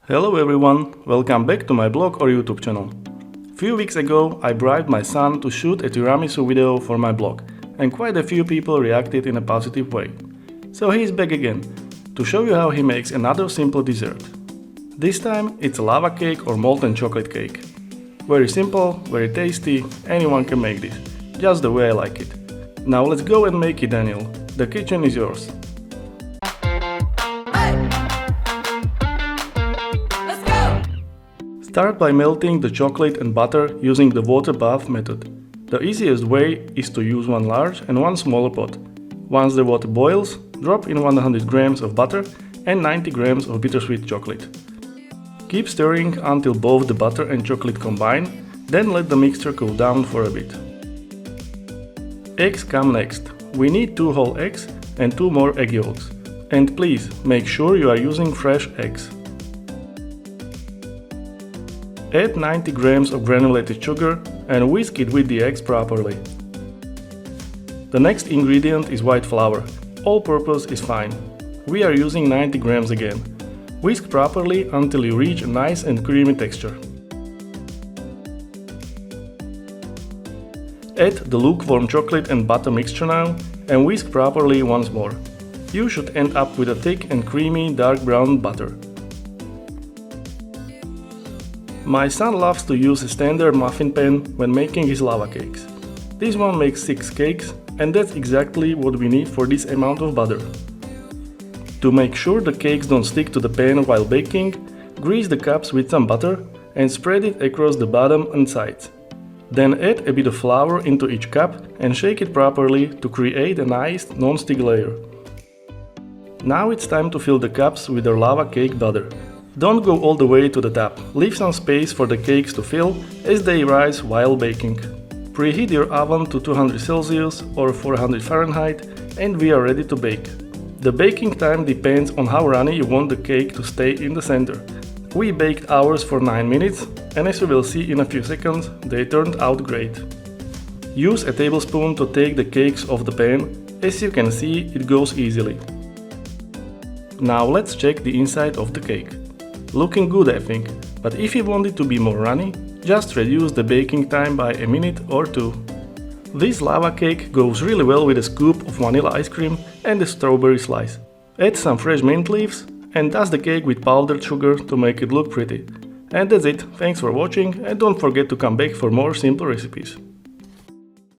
Hello everyone, welcome back to my blog or YouTube channel. Few weeks ago I bribed my son to shoot a tiramisu video for my blog, and quite a few people reacted in a positive way. So he is back again, to show you how he makes another simple dessert. This time it's a lava cake or molten chocolate cake. Very simple, very tasty, anyone can make this, just the way I like it. Now let's go and make it, Daniel. The kitchen is yours. Start by melting the chocolate and butter using the water bath method. The easiest way is to use one large and one smaller pot. Once the water boils, drop in 100 grams of butter and 90 grams of bittersweet chocolate. Keep stirring until both the butter and chocolate combine, then let the mixture cool down for a bit. Eggs come next. We need 2 whole eggs and 2 more egg yolks. And please make sure you are using fresh eggs. Add 90 grams of granulated sugar and whisk it with the eggs properly. The next ingredient is white flour. All-purpose is fine. We are using 90 grams again. Whisk properly until you reach a nice and creamy texture. Add the lukewarm chocolate and butter mixture now and whisk properly once more. You should end up with a thick and creamy dark brown butter. My son loves to use a standard muffin pan when making his lava cakes. This one makes 6 cakes, and that's exactly what we need for this amount of butter. To make sure the cakes don't stick to the pan while baking, grease the cups with some butter and spread it across the bottom and sides. Then add a bit of flour into each cup and shake it properly to create a nice non-stick layer. Now it's time to fill the cups with our lava cake batter. Don't go all the way to the top, leave some space for the cakes to fill as they rise while baking. Preheat your oven to 200 Celsius or 400 Fahrenheit and we are ready to bake. The baking time depends on how runny you want the cake to stay in the center. We baked ours for 9 minutes and as you will see in a few seconds, they turned out great. Use a tablespoon to take the cakes off the pan, as you can see it goes easily. Now let's check the inside of the cake. Looking good, I think, but if you want it to be more runny, just reduce the baking time by a minute or 2. This lava cake goes really well with a scoop of vanilla ice cream and a strawberry slice. Add some fresh mint leaves and dust the cake with powdered sugar to make it look pretty. And that's it, thanks for watching and don't forget to come back for more simple recipes.